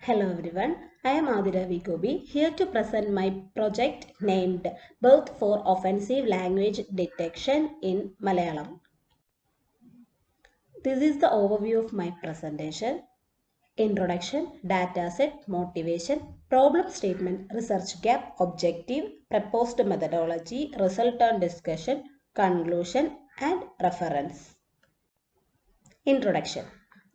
Hello everyone, I am Dravidian here to present my project named BERT for Offensive Language Detection in Malayalam. This is the overview of my presentation. Introduction, dataset, motivation, problem statement, research gap, objective, proposed methodology, resultant discussion, conclusion and reference. Introduction.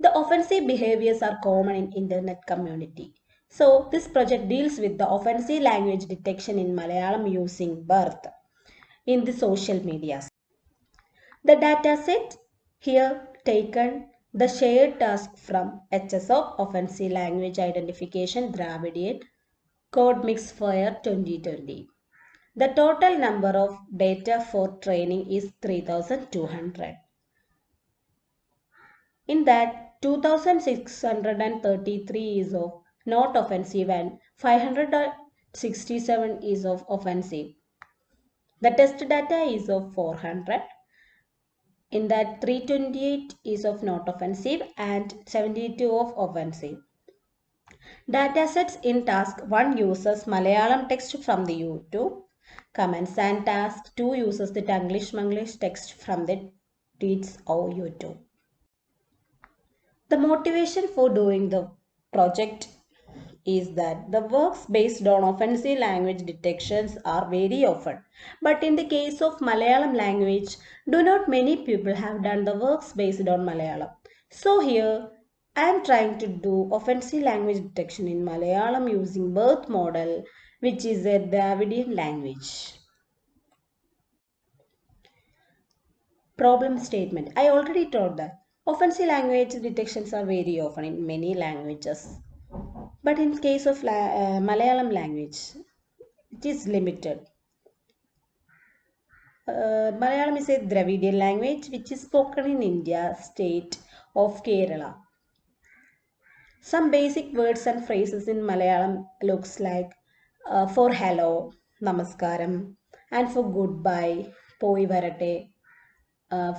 The offensive behaviors are common in internet community. So this project deals with the offensive language detection in Malayalam using BERT in the social media. The dataset here taken the shared task from HSO Offensive Language Identification Dravidian Code Mix Fire 2020. The total number of data for training is 3200. In that, 2633 is of not offensive and 567 is of offensive. The test data is of 400. In that, 328 is of not offensive and 72 of offensive. Datasets in task 1 uses Malayalam text from the YouTube comments and task 2 uses the Tanglish text from the tweets or YouTube. The motivation for doing the project is that the works based on offensive language detections are very often. But in the case of Malayalam language, do not many people have done the works based on Malayalam. So here, I am trying to do offensive language detection in Malayalam using BERT model, which is a Dravidian language. Problem statement. I already told that offensive language detections are very often in many languages. But in case of Malayalam language, it is limited. Malayalam is a Dravidian language which is spoken in India state of Kerala. Some basic words and phrases in Malayalam looks like for hello, namaskaram, and for goodbye, poi varate.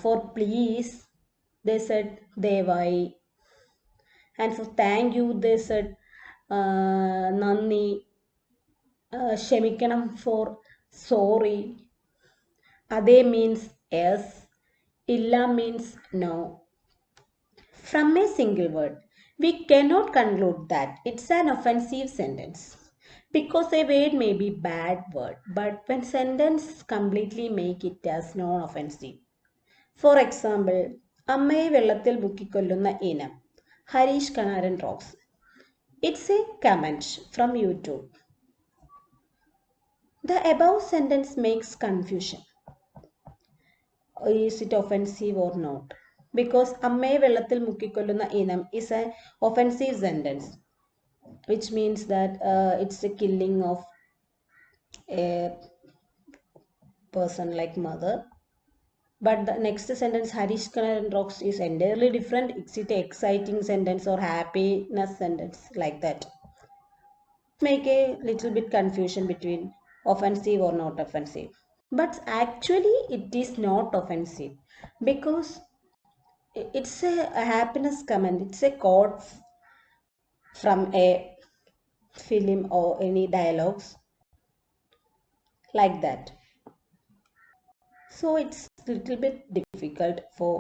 For please, they said devai, and for thank you, they said nandi. Shemikanam for sorry. Ade means yes. Illa means no. From a single word, we cannot conclude that it's an offensive sentence. Because a word may be bad word, but when sentence completely make it as non-offensive. For example, അമ്മയെ വെള്ളത്തിൽ മുക്കിക്കൊല്ലുന്ന ഇനം Harish Kanaran rocks. It's a comment from YouTube. The above sentence makes confusion. Is it offensive or not? Because അമ്മയെ വെള്ളത്തിൽ മുക്കിക്കൊല്ലുന്ന ഇനം is an offensive sentence, which means that it's a killing of a person like mother. But the next sentence, Harish Kanan rocks, is entirely different. It's an exciting sentence or happiness sentence like that. Make a little bit confusion between offensive or not offensive. But actually it is not offensive because it's a happiness comment. It's a quote from a film or any dialogues like that. So it's a little bit difficult for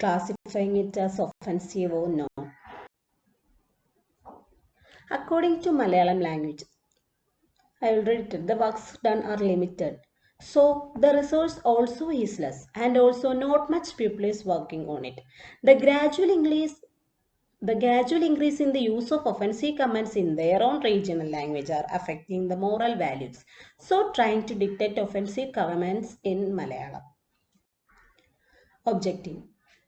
classifying it as offensive or no. According to Malayalam language, I already said the works done are limited. So the resource also is less and also not much people is working on it. The gradual increase in the use of offensive comments in their own regional language are affecting the moral values. So trying to detect offensive comments in Malayalam. Objective.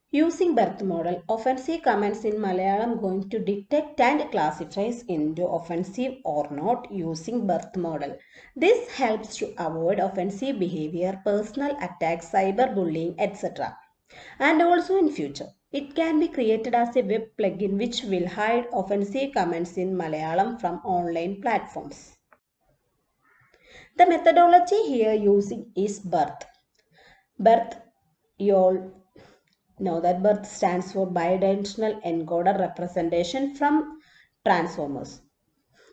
Using BERT model, offensive comments in Malayalam going to detect and classifies into offensive or not using BERT model. This helps to avoid offensive behavior, personal attacks, cyberbullying, etc. And also in future, it can be created as a web plugin which will hide offensive comments in Malayalam from online platforms. The methodology here using is BERT. BERT, you all Know that BERT stands for Bidirectional Encoder Representation from Transformers.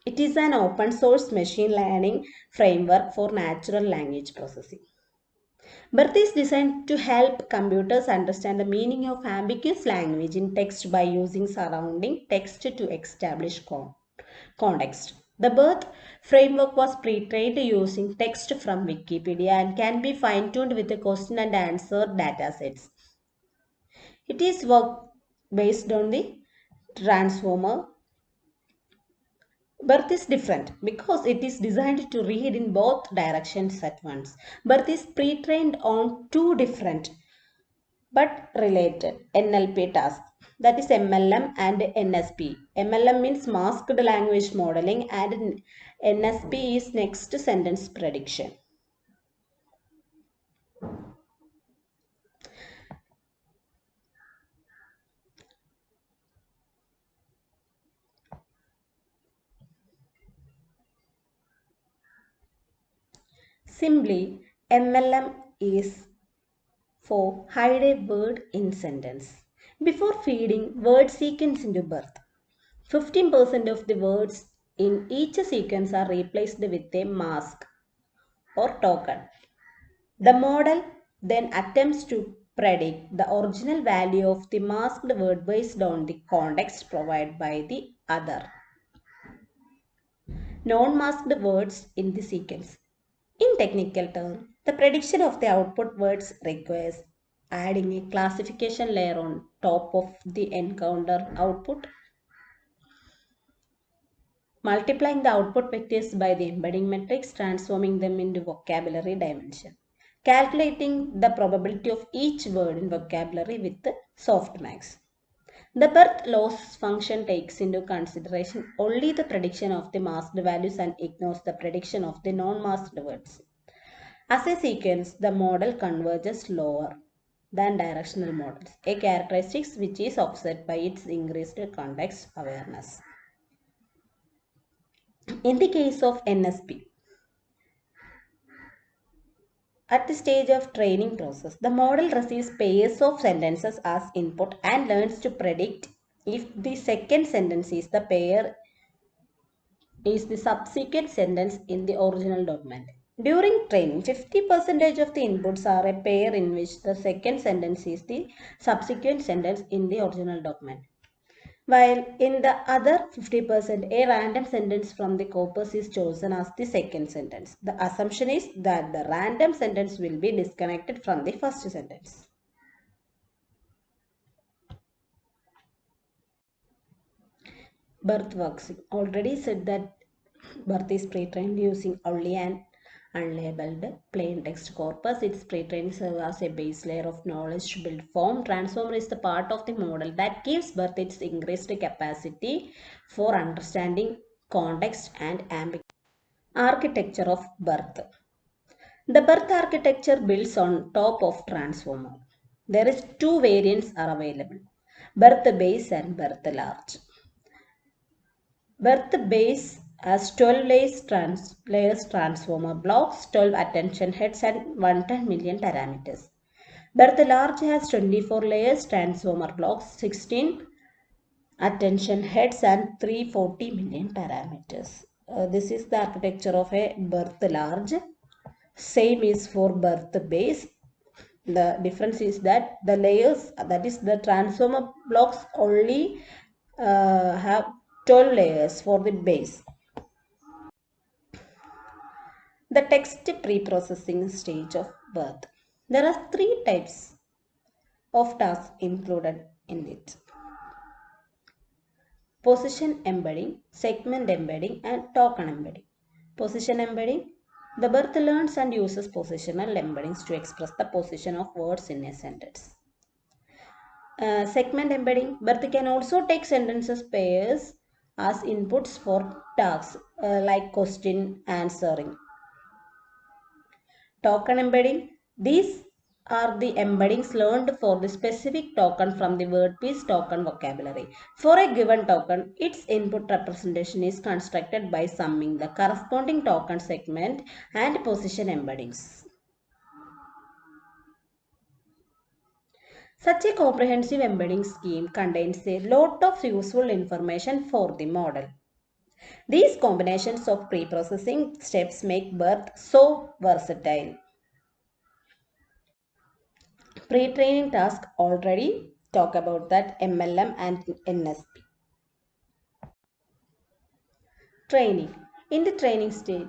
It is an open source machine learning framework for natural language processing. BERT is designed to help computers understand the meaning of ambiguous language in text by using surrounding text to establish context. The BERT framework was pre-trained using text from Wikipedia and can be fine-tuned with the question and answer datasets. It is work based on the transformer. BERT is different because it is designed to read in both directions at once. BERT is pre-trained on two different but related NLP tasks, that is MLM and NSP. MLM means masked language modeling and NSP is next sentence prediction. Simply, MLM is for hide a word in sentence. Before feeding word sequence into BERT, 15% of the words in each sequence are replaced with a mask or token. The model then attempts to predict the original value of the masked word based on the context provided by the other non-masked words in the sequence. In technical terms, the prediction of the output words requires adding a classification layer on top of the encounter output, multiplying the output vectors by the embedding matrix, transforming them into vocabulary dimension, calculating the probability of each word in vocabulary with the softmax. The BERT loss function takes into consideration only the prediction of the masked values and ignores the prediction of the non-masked words. As a sequence, the model converges lower than directional models, a characteristic which is offset by its increased context awareness. In the case of NSP, at the stage of training process, the model receives pairs of sentences as input and learns to predict if the second sentence is the pair is the subsequent sentence in the original document. During training, 50% of the inputs are a pair in which the second sentence is the subsequent sentence in the original document. While in the other 50%, a random sentence from the corpus is chosen as the second sentence. The assumption is that the random sentence will be disconnected from the first sentence. BERT works. Already said that BERT is pre-trained using only an unlabeled plain text corpus. Its pre-trained serves as a base layer of knowledge to build form. Transformer is the part of the model that gives BERT its increased capacity for understanding context and ambiguity. Architecture of BERT. The BERT architecture builds on top of transformer. There is two variants are available: BERT base and BERT large. BERT base has 12 layers transformer blocks, 12 attention heads and 110 million parameters. BERT large has 24 layers transformer blocks, 16 attention heads and 340 million parameters. This is the architecture of a BERT large. Same is for BERT base. The difference is that the layers, that is the transformer blocks, only have 12 layers for the base. The text pre-processing stage of BERT. There are three types of tasks included in it: position embedding, segment embedding, and token embedding. Position embedding. The BERT learns and uses positional embeddings to express the position of words in a sentence. Segment embedding. BERT can also take sentences pairs as inputs for tasks like question answering. Token embedding. These are the embeddings learned for the specific token from the word piece token vocabulary. For a given token, its input representation is constructed by summing the corresponding token segment and position embeddings. Such a comprehensive embedding scheme contains a lot of useful information for the model. These combinations of pre-processing steps make BERT so versatile. Pre-training task already talk about that MLM and NSP. Training. In the training stage,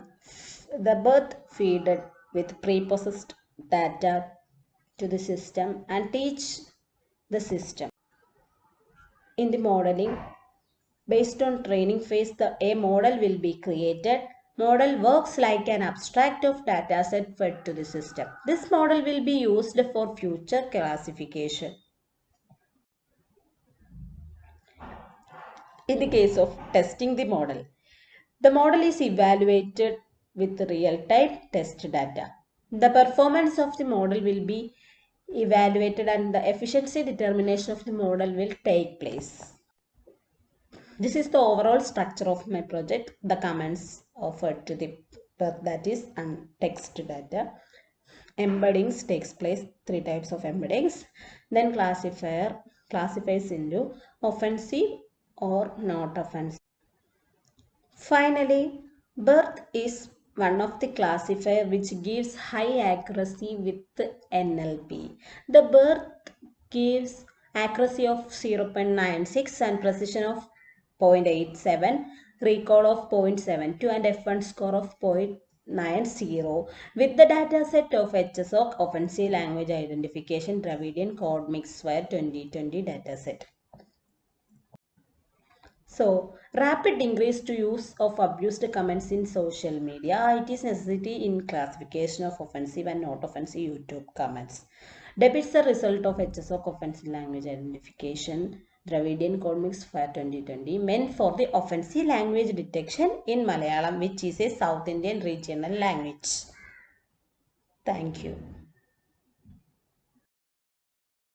the BERT feeded with pre-processed data to the system and teach the system. In the modeling, based on training phase, a model will be created. Model works like an abstract of dataset fed to the system. This model will be used for future classification. In the case of testing the model is evaluated with real-time test data. The performance of the model will be evaluated and the efficiency determination of the model will take place. This is the overall structure of my project. The comments offered to the that is text data. Embeddings takes place, 3 types of embeddings. Then classifier classifies into offensive or not offensive. Finally, BERT is one of the classifier which gives high accuracy with NLP. The BERT gives accuracy of 0.96 and precision of 0.87, recall of 0.72 and F1 score of 0.90 with the dataset of HSOC Offensive Language Identification Dravidian Code Mixware 2020 dataset. So, rapid increase to use of abused comments in social media. It is necessity in classification of offensive and not offensive YouTube comments. Depicts the result of HSOC offensive language identification, Dravidian Code Mix Fire 2020, meant for the offensive language detection in Malayalam, which is a South Indian regional language. Thank you.